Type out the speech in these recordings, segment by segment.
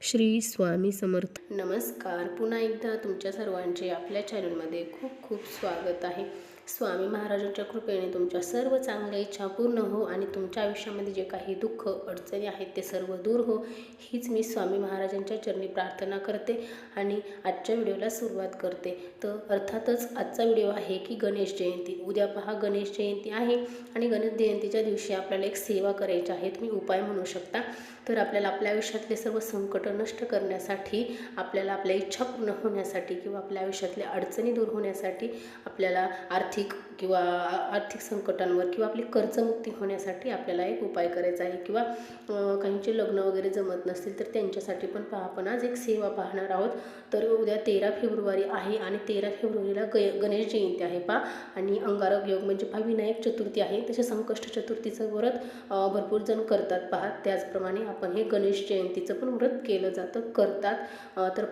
श्री स्वामी समर्थ. नमस्कार. पुन्हा एकदा तुमच्या सर्वांचे आपल्या चॅनलमध्ये खूप खूप स्वागत आहे. स्वामी महाराजांच्या कृपेने तुमच्या सर्व चांगल्या इच्छा पूर्ण हो आणि तुमच्या आयुष्यामध्ये जे काही दुःख अडचणी आहेत ते सर्व दूर हो, हीच मी स्वामी महाराजांच्या चरणी प्रार्थना करते आणि आजच्या व्हिडिओला सुरुवात करते. तर अर्थातच आजचा व्हिडिओ आहे की गणेश जयंती. उद्या पहा गणेश जयंती आहे आणि गणेश जयंतीच्या दिवशी आपल्याला एक सेवा करायची आहे, तुम्ही उपाय म्हणू शकता. तर आपल्याला आपल्या आयुष्यातले सर्व संकट नष्ट करण्यासाठी, आपल्याला आपल्या इच्छा पूर्ण होण्यासाठी किंवा आपल्या आयुष्यातल्या अडचणी दूर होण्यासाठी, आपल्याला आर्थिक संकटांवर किंवा आपली कर्जमुक्ती होण्यासाठी आपल्याला एक उपाय करायचा आहे. किंवा काहींचे लग्न वगैरे जमत नसतील तर त्यांच्यासाठी पण आपण आज एक सेवा पाहणार आहोत. तर उद्या 13 फेब्रुवारी आहे आणि 13 फेब्रुवारीला गणेश जयंती आहे आणि अंगारक योग म्हणजे विनायक चतुर्थी आहे. तसे संकष्ट चतुर्थीचं व्रत भरपूर जण करतात त्याचप्रमाणे आपण हे गणेश जयंतीचं पण व्रत केलं जातं करतात. तर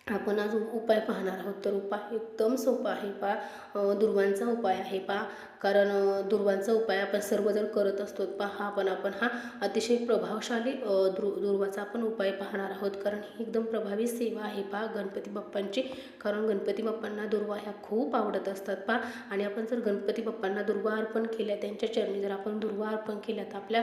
आपण आज उपाय पाहणार आहोत. तर उपाय एकदम सोपा आहे दुर्वांचा उपाय आहे कारण दुर्वांचा उपाय आपण सर्वजण करत असतो आपण हा अतिशय प्रभावशाली दुर्वाचा आपण उपाय पाहणार आहोत. कारण ही एकदम प्रभावी सेवा आहे गणपती बाप्पांची. कारण गणपती बाप्पांना दुर्वा ह्या खूप आवडत असतात आणि आपण जर गणपती बाप्पांना दुर्वा अर्पण केल्या, त्यांच्या चरणी जर आपण दुर्वा अर्पण केल्या तर आपल्या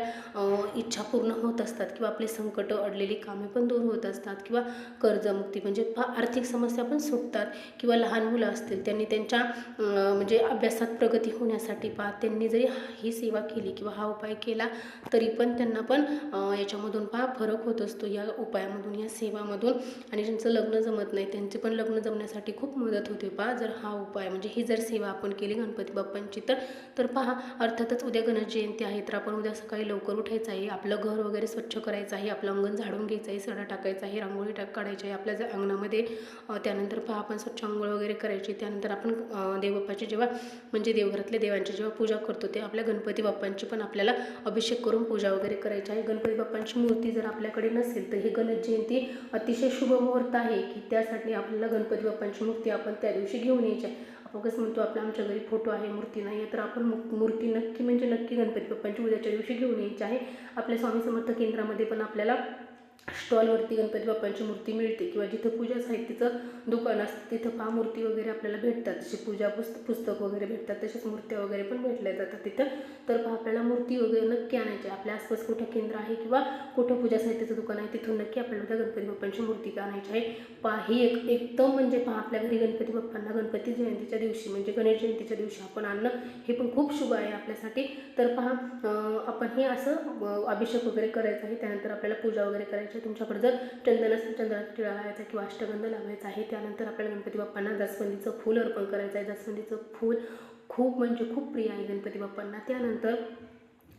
इच्छा पूर्ण होत असतात किंवा आपले संकट अडलेली कामे पण दूर होत असतात किंवा कर्जमुक्ती म्हणजे आर्थिक समस्या पण सुटतात. किंवा लहान मुलं असतील त्यांनी त्यांच्या म्हणजे अभ्यासात प्रगती होण्यासाठी त्यांनी जरी ही सेवा केली किंवा हा उपाय केला तरी पण त्यांना पण याच्यामधून फरक होत असतो, या उपायामधून, या सेवामधून. आणि ज्यांचं लग्न जमत नाही त्यांचे पण लग्न जमण्यासाठी खूप मदत होते जर हा उपाय म्हणजे ही जर सेवा आपण केली गणपती बाप्पांची. तर अर्थातच उद्या गणेश जयंती आहे तर आपण उद्या सकाळी लवकर उठायचं आहे, आपलं घर वगैरे स्वच्छ करायचं आहे, आपलं अंगण झाडून घ्यायचं आहे, सडा टाकायचा आहे, रांगोळी काढायची आहे आपल्या अंगणामध्ये. त्यानंतर आपण स्वच्छ अंघोळ वगैरे करायची. त्यानंतर आपण देवबाप्पाची जेव्हा म्हणजे देवघरातल्या देवांची जेव्हा पूजा करतो ते आपल्या गणपती बाप्पांची पण आपल्याला अभिषेक करून पूजा वगैरे करायची आहे. गणपती बाप्पांची मूर्ती जर आपल्याकडे नसेल तर ही गणेश जयंती अतिशय शुभ मुहूर्त आहे की त्यासाठी आपल्याला गणपती बाप्पांची मूर्ती आपण त्या दिवशी घेऊन यायची आहे. आपण कसं म्हणतो आमच्या घरी फोटो आहे, मूर्ती नाही आहे, तर आपण मूर्ती नक्की गणपती बाप्पांची उद्याच्या दिवशी घेऊन यायची आहे. आपल्या स्वामी समर्थ केंद्रामध्ये पण आपल्याला स्टॉलवरती गणपती बाप्पांची मूर्ती मिळते किंवा जिथं पूजा साहित्याचं दुकान असतं तिथं मूर्ती वगैरे आपल्याला भेटतात. जशी पूजा पुस्तक वगैरे भेटतात तसेच मूर्त्या वगैरे पण भेटल्या जातात तिथं. तर आपल्याला मूर्ती वगैरे नक्की आणायची. आपल्या आसपास कुठं केंद्र आहे किंवा कुठं पूजा साहित्याचं दुकान आहे तिथून नक्की आपल्याला त्या गणपती बाप्पांची मूर्ती आणायची आहे. ही एकदम म्हणजे आपल्या घरी गणपती बाप्पांना गणपती जयंतीच्या दिवशी म्हणजे गणेश जयंतीच्या दिवशी आपण आणणं हे पण खूप शुभ आहे आपल्यासाठी. तर आपण हे असं अभिषेक वगैरे करायचं आहे. त्यानंतर आपल्याला पूजा वगैरे करायची. तुमच्याकडे जर चंदन असेल चंदनाचा टिळा लावायचा किंवा अष्टगंध लावायचा आहे. त्यानंतर आपल्याला गणपती बाप्पांना जास्वंदीचं फूल अर्पण करायचं आहे. जास्वंदीचं फूल खूप म्हणजे खूप प्रिय आहे गणपती बाप्पांना. त्यानंतर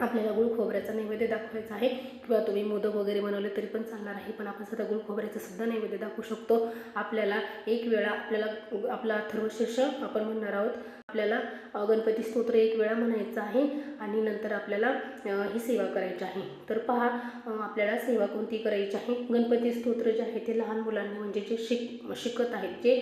आपल्याला गुळ खोबऱ्याचा नैवेद्य दाखवायचा आहे किंवा तुम्ही मोदक वगैरे बनवले तरी पण चालणार आहे, पण आपण सध्या गुळ खोबऱ्याचं सुद्धा नैवेद्य दाखवू शकतो. आपल्याला एक वेळा आपला अथर्वशीर्ष आपण म्हणणार आहोत. आपल्याला गणपती स्तोत्र एक वेळा म्हणायचं आहे आणि नंतर आपल्याला ही सेवा करायची आहे. तर आपल्याला सेवा कोणती करायची आहे. गणपती स्तोत्र जे आहे ते लहान मुलांनी म्हणजे जे शिकत आहेत, जे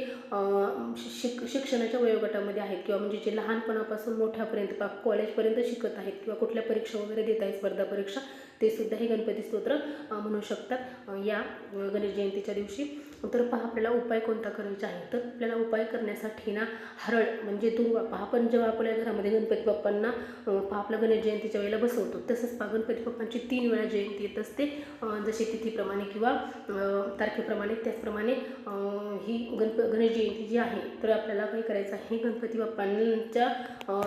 शिक्षणाच्या वयोगटामध्ये आहेत किंवा म्हणजे जे लहानपणापासून मोठ्यापर्यंत कॉलेजपर्यंत शिकत आहेत किंवा कुठल्या परीक्षा वगैरे देत आहेत, स्पर्धा परीक्षा, ते सुद्धा हे गणपती स्तोत्र म्हणू शकतात या गणेश जयंतीच्या दिवशी. तर आपल्याला उपाय कोणता करायचा आहे. तर आपल्याला उपाय करण्यासाठी हरळ म्हणजे दुर्वा आपण जेव्हा आपल्या घरामध्ये गणपती बाप्पांना आपल्या गणेश जयंतीच्या वेळेला बसवतो तसंच गणपती बाप्पांची 3 वेळा जयंती येत असते. जशी तिथीप्रमाणे किंवा तारखेप्रमाणे त्याचप्रमाणे ही गणेश जयंती जी आहे तर आपल्याला काय करायचं आहे. गणपती बाप्पांच्या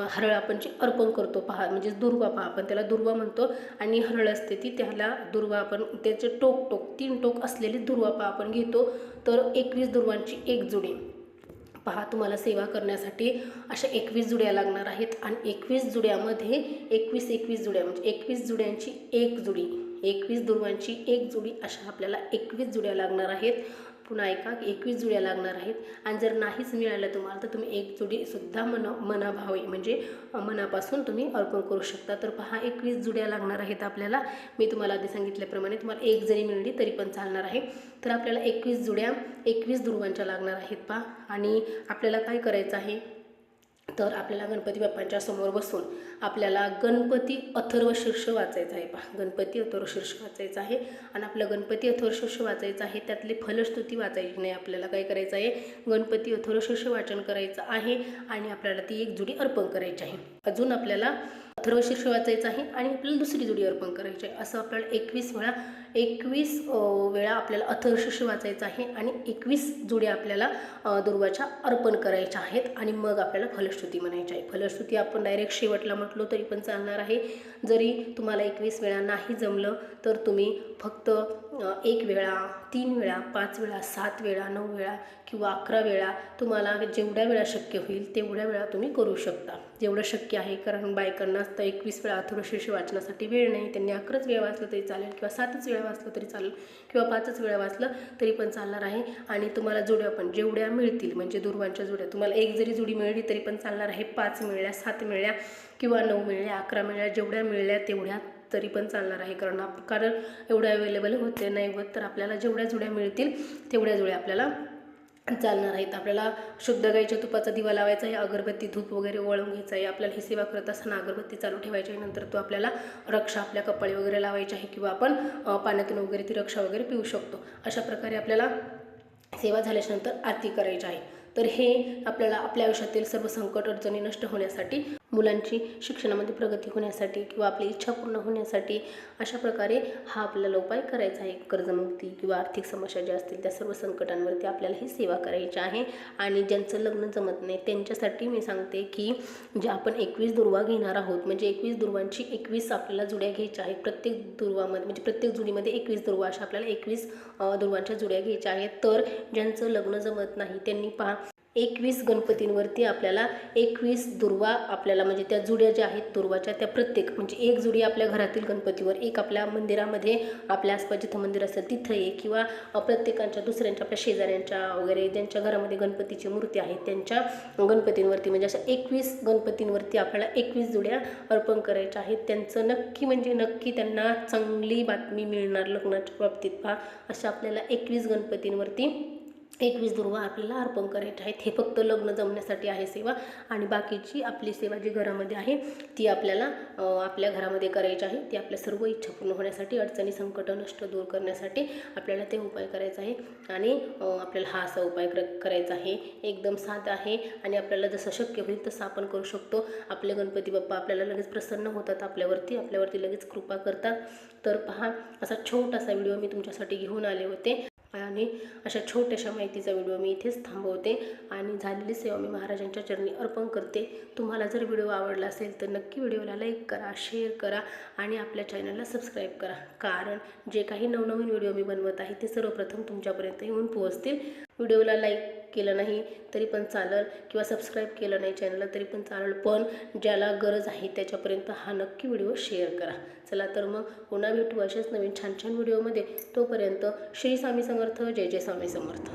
हरळ आपण जे अर्पण करतो म्हणजे दुर्वा आपण त्याला दुर्वा म्हणतो आणि हरळ असते ती, त्याला दुर्वा आपण त्याचे टोक 3 टोक असलेली दुर्वा आपण घेतो. तर 21 दुर्वांची एक जुडी तुम्हाला सेवा करण्यासाठी अशा 21 जुड्या लागणार आहेत आणि 21 जुड्यामध्ये 21 जुड्या म्हणजे 21 जुड्यांची एक जुडी, 21 दुर्वांची एक जुडी अशा आपल्याला 21 जुड्या लागणार आहेत. पुन्हा एका 21 जुड्या लागणार आहेत. आणि जर नाहीच मिळालं तुम्हाला तर तुम्ही एक जुडीसुद्धा मनाभावे म्हणजे मनापासून तुम्ही अर्पण करू शकता. तर 21 जुड्या लागणार आहेत आपल्याला. मी तुम्हाला आधी सांगितल्याप्रमाणे तुम्हाला एक जरी मिळली तरी पण चालणार आहे. तर आपल्याला 21 जुड्या 21 दुर्वांच्या लागणार आहेत आणि आपल्याला काय करायचं आहे. तर आपल्याला गणपती बाप्पांच्या समोर बसून आपल्याला गणपती अथर्वशीर्ष वाचायचं आहे. पहा, गणपती अथर्वशीर्ष वाचायचं आहे आणि आपलं गणपती अथर्वशीर्ष वाचायचं आहे. त्यातली फलश्रुती वाचायची नाही. आपल्याला काय करायचं आहे, गणपती अथर्वशीर्ष वाचन करायचं आहे आणि आपल्याला ती एक जुडी अर्पण करायची आहे. अजून आपल्याला अथर्वशीर्ष वाचायचं आहे आणि आपल्याला दुसरी जुडी अर्पण करायची आहे. असं आपल्याला 21 वेळा आपल्याला अथर्वशीर्ष वाचायचं आहे आणि 21 जुड्या आपल्याला दुर्वाच्या अर्पण करायच्या आहेत आणि मग आपल्याला फलश्रुती म्हणायची आहे. फलश्रुती आपण डायरेक्ट शेवटला म्हटलो तरी पण चालणार आहे. जरी तुम्हाला 21 वेळा नाही जमलं तर तुम्ही फक्त 1 वेळा, 3 वेळा, 5 वेळा, 7 वेळा, 9 वेळा किंवा 11 वेळा तुम्हाला जेवढ्या वेळा शक्य होईल तेवढ्या वेळा तुम्ही करू शकता. जेवढं शक्य आहे, कारण बायकांना तर 21 वेळा अथर्वशीर्ष वाचनासाठी वेळ नाही. त्यांनी 11च वेळा वाचलं तरी चालेल किंवा 7च वेळा वाचलं तरी चालेल किंवा 5च वेळा वाचलं तरी पण चालणार आहे. आणि तुम्हाला जोड्या पण जेवढ्या मिळतील, म्हणजे दुर्वांच्या जोड्या तुम्हाला एक जरी जोडी मिळली तरी पण चालणार आहे. 5 मिळल्या, 7 मिळल्या किंवा 9 मिळल्या, 11 मिळल्या, जेवढ्या मिळल्या तेवढ्या तरी पण चालणार आहे. कारण एवढं अवेलेबल होते नाही होत, तर आपल्याला जेवढ्या जोड्या मिळतील तेवढ्या जोड्या आपल्याला चालणार आहेत. आपल्याला शुद्ध गाईच्या तुपाचा दिवा लावायचा आहे, अगरबत्ती धूप वगैरे ओवाळून घ्यायचा आहे. आपल्याला ही सेवा करत असताना अगरबत्ती चालू ठेवायची आहे. नंतर तो आपल्याला रक्षा आपल्या कपाळी वगैरे लावायची आहे किंवा आपण पाण्यातून वगैरे ती रक्षा वगैरे पिऊ शकतो. अशा प्रकारे आपल्याला सेवा झाल्याच्यानंतर आरती करायची आहे. तर हे आपल्याला आपल्या आयुष्यातील सर्व संकट अडचणी नष्ट होण्यासाठी, मुलांची शिक्षणामध्ये प्रगती होण्यासाठी किंवा आपली इच्छा पूर्ण होण्यासाठी अशा प्रकारे हा आपल्याला उपाय करायचा आहे. कर्जमुक्ती किंवा आर्थिक समस्या ज्या असतील त्या सर्व संकटांवरती आपल्याला ही सेवा करायची आहे. आणि ज्यांचं लग्न जमत नाही त्यांच्यासाठी मी सांगते की जे आपण 21 दुर्वा घेणार आहोत, म्हणजे 21 दुर्वांची 21 आपल्याला जुड्या घ्यायच्या आहेत. प्रत्येक दुर्वामध्ये म्हणजे प्रत्येक जुडीमध्ये 21 दुर्वा, अशा आपल्याला 21 दुर्वांच्या जुड्या घ्यायच्या आहेत. तर ज्यांचं लग्न जमत नाही त्यांनी पहा 21 गणपतींवरती आपल्याला 21 दुर्वा आपल्याला, म्हणजे त्या जुड्या ज्या आहेत दुर्वाच्या त्या प्रत्येक, म्हणजे एक जुडी आपल्या घरातील गणपतीवर, एक आपल्या मंदिरामध्ये आपल्या आसपास जिथं मंदिर असेल तिथं एक, किंवा प्रत्येकांच्या दुसऱ्यांच्या आपल्या शेजाऱ्यांच्या वगैरे ज्यांच्या घरामध्ये गणपतीची मूर्ती आहे त्यांच्या गणपतींवरती, म्हणजे अशा 21 गणपतींवरती आपल्याला 21 जुड्या अर्पण करायच्या आहेत. त्यांचं नक्की म्हणजे नक्की त्यांना चांगली बातमी मिळणार लग्नाच्या बाबतीत. पहा, अशा आपल्याला 21 गणपतींवरती 21 दुर्वा आपल्याला अर्पण करायचे आहेत. हे फक्त लग्न जमण्यासाठी आहे सेवा, आणि बाकीची आपली सेवा जी घरामध्ये आहे ती आपल्याला आपल्या घरामध्ये करायची आहे. ती आपल्या सर्व इच्छा पूर्ण होण्यासाठी, अडचणी संकट नष्ट दूर करण्यासाठी आपल्याला ते उपाय करायचा आहे. आणि आपल्याला हा असा उपाय करायचा आहे. एकदम साधा आहे आणि आपल्याला जसं शक्य होईल तसं आपण करू शकतो. आपले गणपती बाप्पा आपल्याला लगेच प्रसन्न होतात, आपल्यावरती लगेच कृपा करतात. तर पहा, असा छोटासा व्हिडिओ मी तुमच्यासाठी घेऊन आले होते आणि अशा छोट्याशा माहितीचा व्हिडिओ मी इथेच थांबवते आणि झालेली सेवा मी महाराजांच्या चरणी अर्पण करते. तुम्हाला जर व्हिडिओ आवडला असेल तर नक्की व्हिडिओला लाईक करा, शेअर करा आणि आपल्या चॅनलला सबस्क्राईब करा, कारण जे काही नवनवीन व्हिडिओ मी बनवत आहे ते सर्वप्रथम तुमच्यापर्यंत येऊन पोहोचतील. व्हिडिओला लाईक केलं नाही तरी पण चालेल किंवा सबस्क्राईब केलं नाही चॅनलला तरी पण चालेल, पण ज्याला गरज आहे त्याच्यापर्यंत हा नक्की व्हिडिओ शेअर करा. चला तर मग पुन्हा भेटू अशाच नवीन छान छान व्हिडिओमध्ये. तोपर्यंत श्री स्वामी समर्थ. जय जय स्वामी समर्थ.